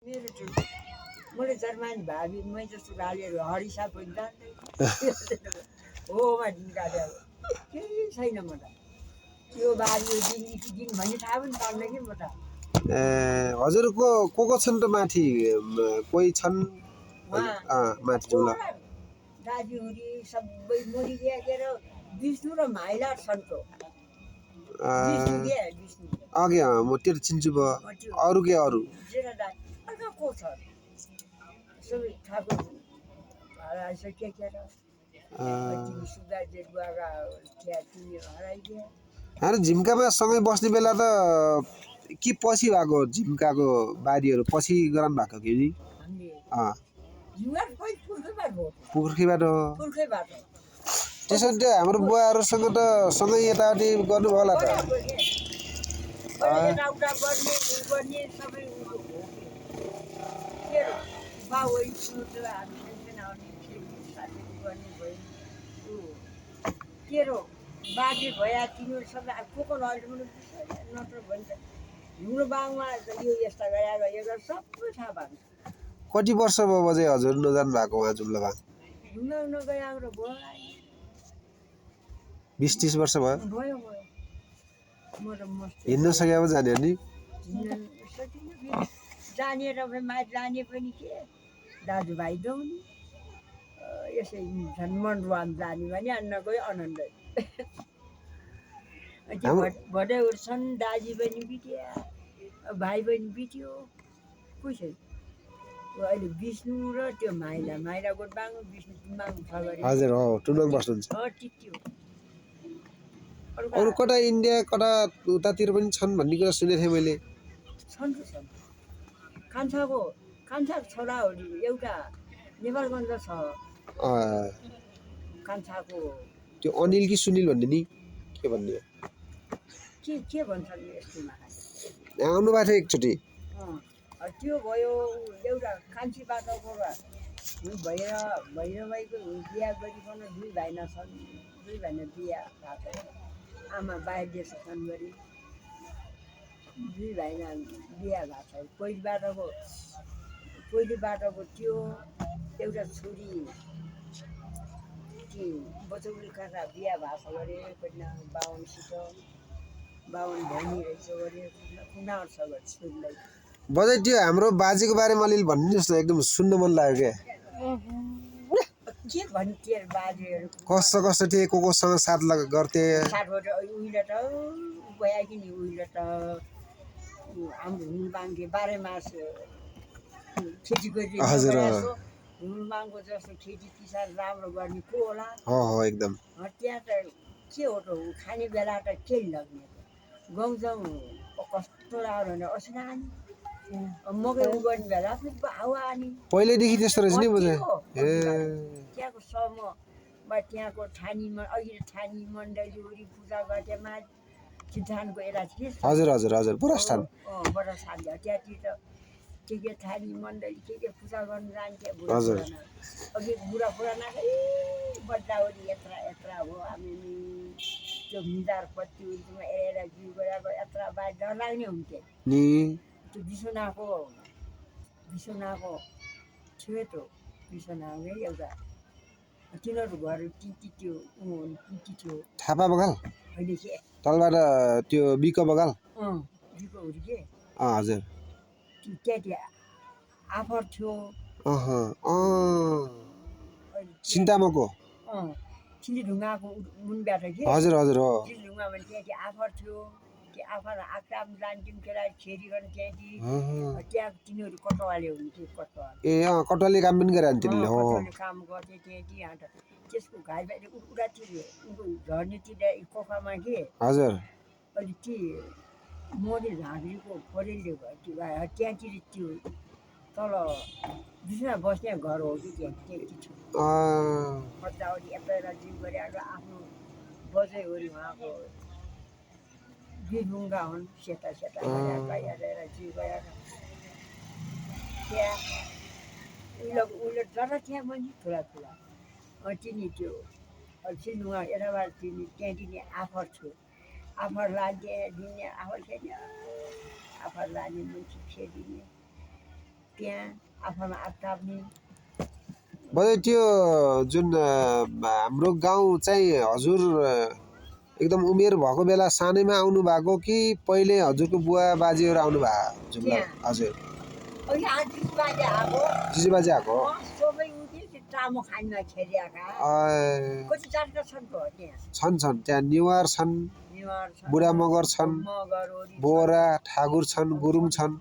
मेरो त्यो मैले जर्मनी भावी मै जस्तो गालीहरू हरिसा पनि जान्दै होमा निकाल्यो केही छैन म त यो बारी यो दिन भन्ने थाहा पनि पाउँदैन कि म त हजुरको को छन् त माथि कोही छन् माथि जुम्ला दाजुहुरी सबै मरिदिएर विष्णु र माइला छन् त अघि म त्यो चिन्छु भयो अरू के अरू को छ सबै ठाकुर हराइसक्यो के अरे झिम्कामा सँगै बस्ने बेला त के पछि भएको झिम्काको बारीहरू पछि गराउनु भएको कि पुर्खैबाट त्यसो भने त्यो हाम्रो बुवाहरूसँग त सँगै यताउति गर्नुभयो होला त बाजे भया तिनीहरू सबै को अहिले नत्र भन्छ हिम्रो बाङमा यो यस्ता गरे यो सबै थाहा भएको कति वर्ष भयो बजे हजुर नजानु भएको उहाँ जुम्लामा नगए हाम्रो भयो 20-30 वर्ष भयो भयो हिँड्न सके अब जाने नि जाने र जाने पनि के दाजुभाइ दौनी यसै झन्मनवान जाने भने नगए आनन्दै भटेहरू छन् दाजी पनि बित्या भाइ बहिनी बित्यो कोही छैन अहिले विष्णु र त्यो माइला गोठबाङ विष्णु टुम्बाङ छ गरे हजुर हो टुम्बाङ बस्नुहुन्छ अरू कता इन्डिया कता उतातिर पनि छन् भन्ने कुरा सुनेको थिएँ मैले छन् कान्छाको छोराहरू एउटा नेपालगञ्ज छ कान्छाको त्यो अनिल कि सुनिल भन्ने नि के भन्ने के भन्छन् यस्तोमा आउनु भएको थियो एकचोटि त्यो भयो एउटा कान्छीबाट भैरवाईको बिहा गरिकन दुई भाइना छन् दुई भाइना बिहा भएको छ आमा बाहिर देश छन् गरी दुई भाइना बिहा भएको छ पहिलेबाटको त्यो एउटा छोरी कि बचौली काँटा बिहा भएको गरे 52 बहिनी रहेछ गरे कुनार छ गरे छोरीलाई बजै त्यो हाम्रो बाजेको बारेमा अलिअलि भन्नु जस्तो एकदम सुन्न मन लाग्यो के भन्थे बाजेहरू कस्तो थिए कोसँग साथ गर्थे उहिले त गयो कि नि उहिले त हाम्रो हुलबाङके 12 मास खेती गरिरहेको हुलबाङको जस्तो खेती किसान राम्रो गर्ने को होला हो एकदम त्यहाँ त के हो त खाने बेला त केही लाग्ने गाउँ जाउँ कस्तो राम्रो भने असिना आनी मकै उगाउने बेला फेरि हावा आनी पहिल्यैदेखि त्यस्तो रहेछ नि बुझे त्यहाँको समूहमा त्यहाँको अहिले ठानी मण्डलीहरू पूजा गर्दैमा सिद्धान्तको एरा के हजुर बुढास्थान बुढास्थान त्यहाँतिर के ठानी मण्डली के पूजा गर्नु जान्थे अघि बुढा पुरानाकै बड्डावरी यत्रा हो हामी त्यो मिदार पत्तीहरूमा एरा जिउ गएको यत्रा बाहिर डर लाग्ने हुन्थे नि त्यो बिसनाको थियो त बिसनामै एउटा तिनीहरू घर टिटी थियो थापा बगाल अहिले के तलबाट त्यो बिक बगाल बिकोहरू के हजुर त्यहाँ आफर थियो सिन्तामको चिलीढुङ्गाको मुनबाट के हजुर हो चिलीढुङ्गा भने त्यहाँ आफर थियो त्यो आफर आक्राम जान्थ्यौँ केरा खेती गर्ने त्यहाँ तिनीहरू कटवाले हुन्थ्यो कटवाले काम पनि गरे काम गर्थे त्यहाँ त्यसको घाइ बाहिर उडातिर झर्नेतिर कोखामा के हजुर अहिले ती मोदी झाँक्रीको परेलले त्यहाँतिर त्यो तल बिचमा बस्ने घर हो कि त्यहाँ मजावरी यता जिउ गरेर आफ्नो बजैवरी उहाँको बिरबुङ्गा हुन् सेता हेरेर जिउ गरेर त्यहाँ उसले जरा त्यहाँ पनि ठुला तिनी त्यो सिलुवा यताबाट त्यहाँदेखि आफर छु आफर लाने दिने आफर खेल्ने आफर लाने मान्छे खेलिने त्यहाँ आफूमा आत्ताप्ने बजे त्यो जुन हाम्रो गाउँ चाहिँ हजुर एकदम उमेर भएको बेला सानैमा आउनु भएको कि पहिले हजुरको बुवा बाजेहरू आउनु भएको जुम्ला हजुर अहिले आदिस बाजे आएको जिजु बाजे आएको सबै उठे टामो खानमा खेलिएका कति जातका छन् त त्यहाँ छन् त्यहाँ नेवार छन् नेवार छन् बुढा मगर छन् मगर ओरी बोरा ठाकुर छन् गुरुङ छन्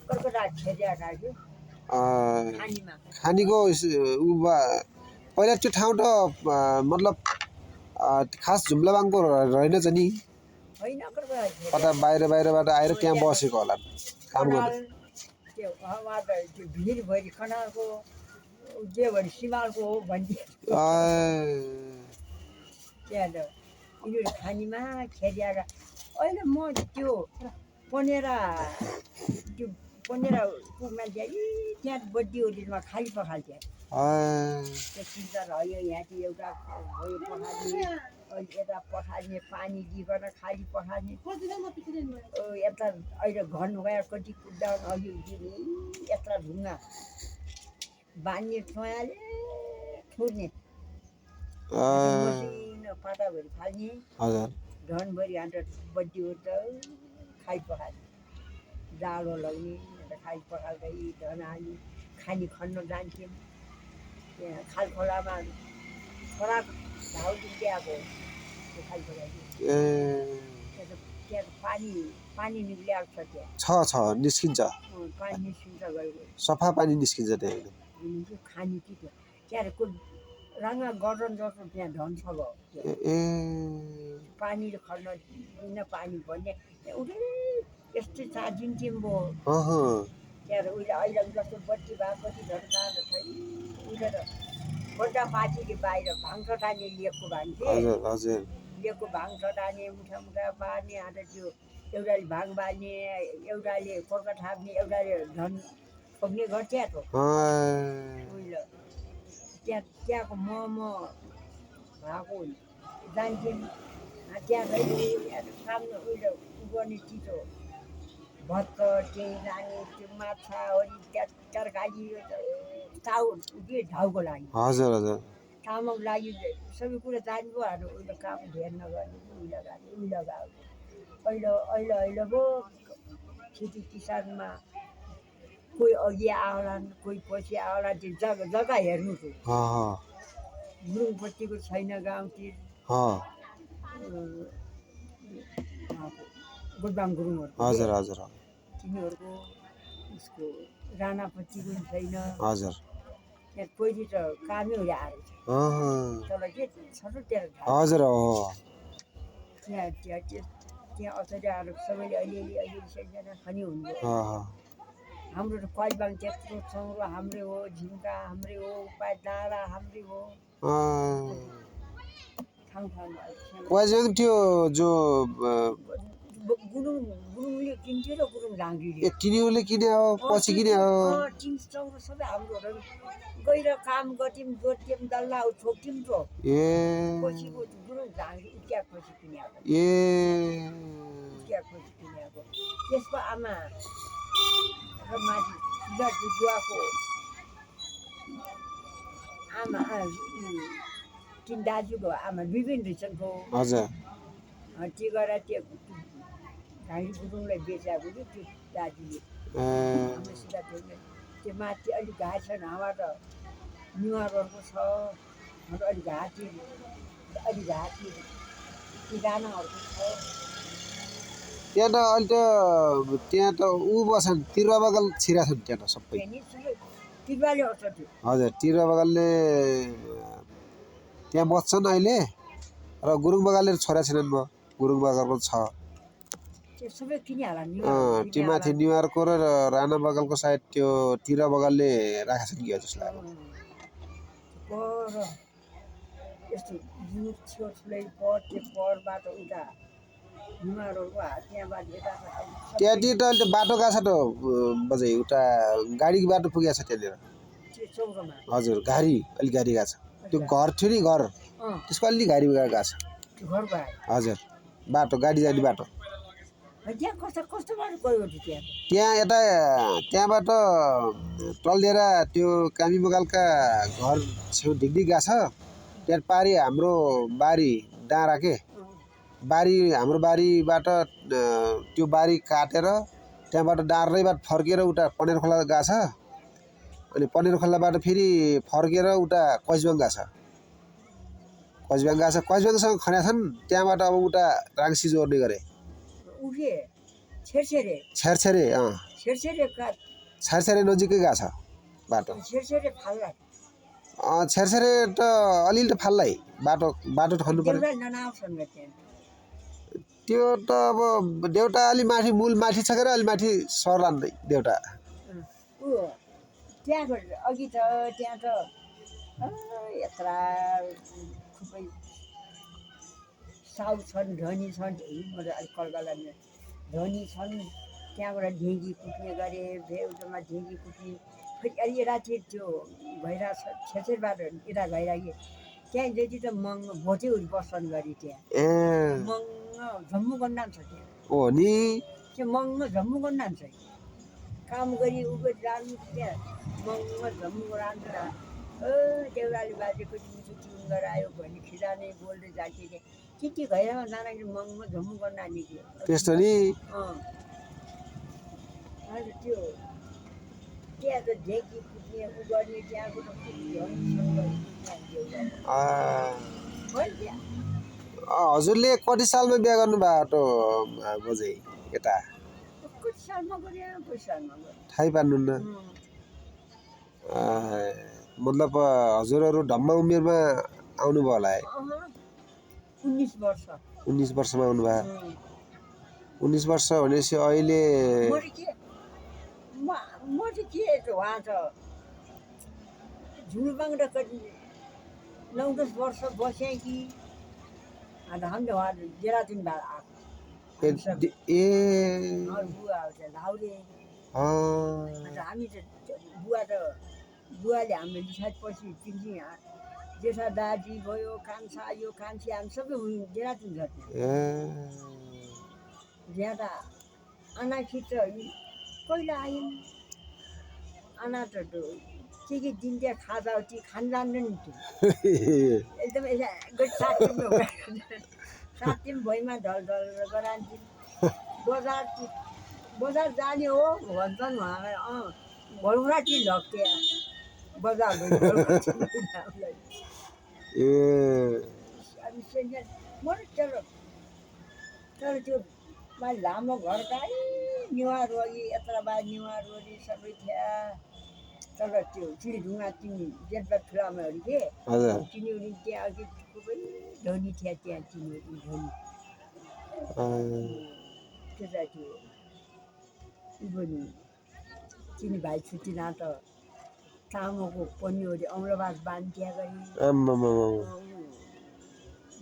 कर्कटा खेलिएका कि खानीमा खानीको पहिला त्यो ठाउँ त मतलब खास जुम्लाबाङको रहेनछ नि होइन कर्कटा कता बाहिरबाट आएर त्यहाँ बसेको होला काम गर्ने त्यो भिरभरि खनालको जे भरि सिमालको हो भनिदिए त्यहाँ त यिनीहरू खानीमा खेलिएका अहिले म त्यो पनेरा मान्छे त्यहाँ बड्डी होटेलमा खाली पखाल्थ्यो त्यो चिन्ता रह्यो यहाँ चाहिँ एउटा भयो पखाल्ने यता पखाल्ने पानी दिइकन खाली पखाल्ने यता अहिले घन गएर कति कुद्दा अघि यत्रा ढुङ्गा बाँध्ने चोयाले थुर्ने मसिनो पाटाभरि फाल्ने धनभरि हान्डेर बड्डी होटल खाइ पखाल्ने जाडो लगाउने खाइ पखाल्दै धन हाल्ने खानी खन्न जान्थ्यौँ त्यहाँ खालखोलामा छोरा धाउदेखि ल्याएको त्यो खाइ पखाल्थ्यो त्यहाँ पानी निक्लिएको छ त्यहाँ छ निस्किन्छ पानी निस्किन्छ गयो सफा पानी निस्किन्छ त्यहाँ खानी कि त्यहाँको राङ्गा गर्दन जस्तो त्यहाँ धन छ भयो पानी खन्न दिन पानी भन्ने उठे यस्तै चार्जिन्थ्यौँ भयो त्यहाँ उहिले अहिले जस्तो बत्ती भएपछि झन् छैन उहिले त बड्डा पार्टीले बाहिर भाङ चटानी लिएको भान्थे लिएको भाङ चटाने मुठा पार्ने अन्त त्यो एउटाले भाङ बाल्ने एउटाले कर्का थाप्ने एउटाले धन ठोक्ने गर्थ्यो त उहिले त्यहाँको मोमो भएको जान्थ्यौँ त्यहाँ काम उहिले गर्ने चिजो भत्त त्यही लाने त्यो माछाहरू त्यहाँ तरकारी ढाउको लागि तामाको लागि सबै कुरा जान्नु हाम्रो उहिले काम धेर नगर्ने उहिले अहिले पो खेती किसानमा कोही अघि आउलान् कोही पछि आउलान् त्यो जग्गा हेर्नु थियो गुरुङपट्टिको छैन गाउँतिर गोदबाङ गुरुङहरू तिनीहरूको उसको राणापट्टिको छैन त्यहाँ पहिले त कामै ल्याएर तर के छ त त्यहाँ अचार्यहरू सबैले अलिअलि सबैजना खनि हुन्छ हाम्रो त कलबाङ त्यत्रो चौरो हाम्रै हो झिम्का हाम्रै हो उपाय डाँडा हाम्रै हो त्यो जो गुरुङले किन्थ्यो र गुरुङ झाँक्रीले तिनीहरूले किने हो पछि किने हो टिम चौरो सबै हाम्रो गएर काम गर्थ्यौँ जोड्थ्यौँ डल्ला ठोक्थ्यौँ त पछिको गुरुङ झाँक्री उकिया पछि किनेको त्यसको आमा र माथि जुवाको आमा तिन दाजुको आमा विभिन्न रहेछन् पो त्यो गरेर त्यो झाँक्री गुरुङलाई बेचाएको कि त्यो दाजुले हामीसित त्यो माथि अलिक घाँस छैन हाम्रो त निवारहरूको छ हाम्रो अलिक घाँटी किरानाहरूको छ त्यहाँ त अहिले त त्यहाँ त ऊ बस्छन् तिरुवा बगाल छिरा छन् त्यहाँ त सबै हजुर तिरुवा बगालले त्यहाँ बस्छन् अहिले र गुरुङ बगालले छोरा छैनन् भयो गुरुङ बगालको छ त्यो माथि निवारको र राणा बगालको सायद त्यो तिरुवा बगालले राखेको छन् कि जस्तो लाग्यो त्यहाँतिर त अहिले बाटो गएको छ त बजै उता गाडीको बाटो पुगेको छ त्यहाँनिर हजुर गाडी अलिक गाडी गएको छ त्यो घर थियो नि घर त्यसको अलिक गाडी गएको छ हजुर बाटो गाडी जाने बाटो त्यहाँ कस्तो कस्तो बाटो गयो त्यहाँ त्यहाँ यता त्यहाँबाट टल्लिएर त्यो कामी बगालका घर छेउ ढिकढिक गएको छ। त्यहाँ पारि हाम्रो बारी डाँडा के बारी हाम्रो बारीबाट त्यो बारी काटेर त्यहाँबाट डाँडैबाट फर्केर उता पनेर खोला गएको छ। अनि पनेर खोलाबाट फेरि फर्केर उता कचबाङ गएको छ। कचबाङ गएको छ, कचबाङसँग खन्या छन्। त्यहाँबाट अब उता राङ्सी जोड्ने गरे उखे छेरछेरे छेरछेरे छेरछेरे छेरछेरे नजिकै गएको छ बाटो। छेरछेरे फाल्ला छेरछेरे त अलिअलि त फाल्लै बाटो बाटो त खन्नु पर्यो। देउरा ननाउँछन् त्यहाँ त्यो त अब देउटा अलि माथि मूल माथि छ के अलि माथि सर्लान् नै देउटा ऊ त्यहाँको अघि त त्यहाँ त यत्रा खुबै साउ छन् धनी छन् म त अलिक कलकला धनी छन्। त्यहाँबाट ढेँगी कुट्ने गरे भेउमा ढेँगी कुट्ने फेरि अलि राति त्यो भइरहेको छ छेरछेरबाट यता गइरहेको त्यहाँ जति त मङ्ग भोटेहरू बस्छन् गरी त्यहाँ मङ्ग झम्मु गन्डान छ त्यहाँ हो नि। त्यो मङ्ग झम्मु गन्डान छ काम गरी उ गरी जानु त्यहाँ मङ्ग झम्मु राम्रो देउराली बाजेको मिठो ट्युन गरायो भने खिजाने बोल्दै जाके के भएर नारायण मङ्ग झम्मु गन्डान निक्ल्यो त्यस्तो नि। अन्त त्यो त्यहाँ त ढेकी कुट्ने उ गर्ने त्यहाँको त हजुरले कति सालमा बिहा गर्नुभएको बजै यता कति सालमा गरे कति सालमा गरे थाहै पार्नुहुन्न। मतलब हजुरहरू ढम्म उमेरमा आउनुभयो होला है। 19 वर्ष 19 वर्षमा आउनुभयो। 19 वर्ष भनेपछि अहिले म चाहिँ के त उहाँ त झुलबाङ र कति 9-10 वर्ष बसेँ कि अन्त हामीले उहाँ देहरादून आएको बुवा आउँछ लाउरे अन्त हामी त बुवाले हाम्रो लिसाएपछि तिनजी जेठा दाजी भयो कान्छा यो कान्छी हामी सबै देहरादून छ त्यहाँ त आनाखिर त कहिले आयौँ आना त के दिन्थ्यो खाजा ती खान जान्दैन थियो एकदम साथी भुइँमा ढल गरान्थ्यौँ। बजार जाने हो भन्छन् उहाँलाई भलुरा कि लग्थ्यो बजार तर त्यो लामो घरका निवार वरि यत्र बा निवार वरि सबै थिए। तर त्यो चिडीढुङ्गा तिनी जेठबाट ठुलामाहरू के तिनीहरू त्यहाँ अघि खुबै धनी थिए त्यहाँ तिनीहरू धनी त्यता त्यो उ पनि तिनी भाइ छुट्टिना त तामाको पन्युहरू औँलाबाज बान्थिया गरी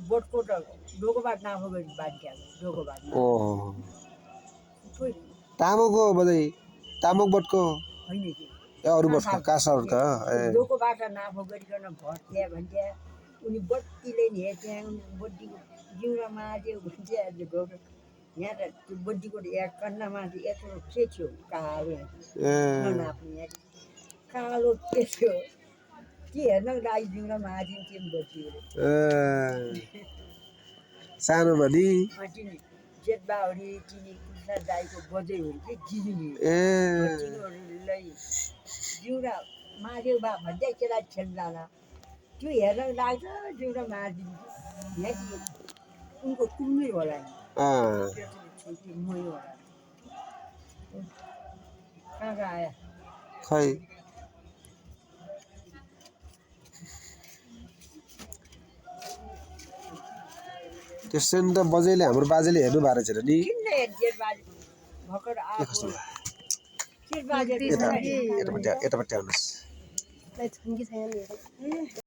बोटको त डोकोबाट नाफो गरी बान्थिया गरी डोकोबाट तामाको बजै तामाक बोटको होइन कि अरू बोटको कासाहरू त डोकोबाट नाफो गरिकन भट्थ्या भन्थ्या उनी बत्तीले नि हेर्थ्या बत्तीको जिउरा माझ्यो भन्थ्या गौर यहाँ त त्यो बत्तीको एक कन्नामा चाहिँ यत्रो के थियो कालो ननाप्ने कालो के थियो के हेर्न लागि जिउरा माझिन्थ्यो बत्तीहरू सानो भनी जेठबाउरी चिनी कृष्ण दाईको बजैहरू के जिजुनी तिनीहरूलाई जिउरा माझ्यो बा भन्दै केटा खेल्न जाँदा त्यो हेर्न लाग्छ जिउरा माझिन्थ्यो यहाँ उनको कुम्मिर होला नि मै होला कहाँ आयो खै त्यसो नि त बजैले हाम्रो बाजेले हेर्नु भएको रहेछ नि यतापट्टि आउनुहोस्।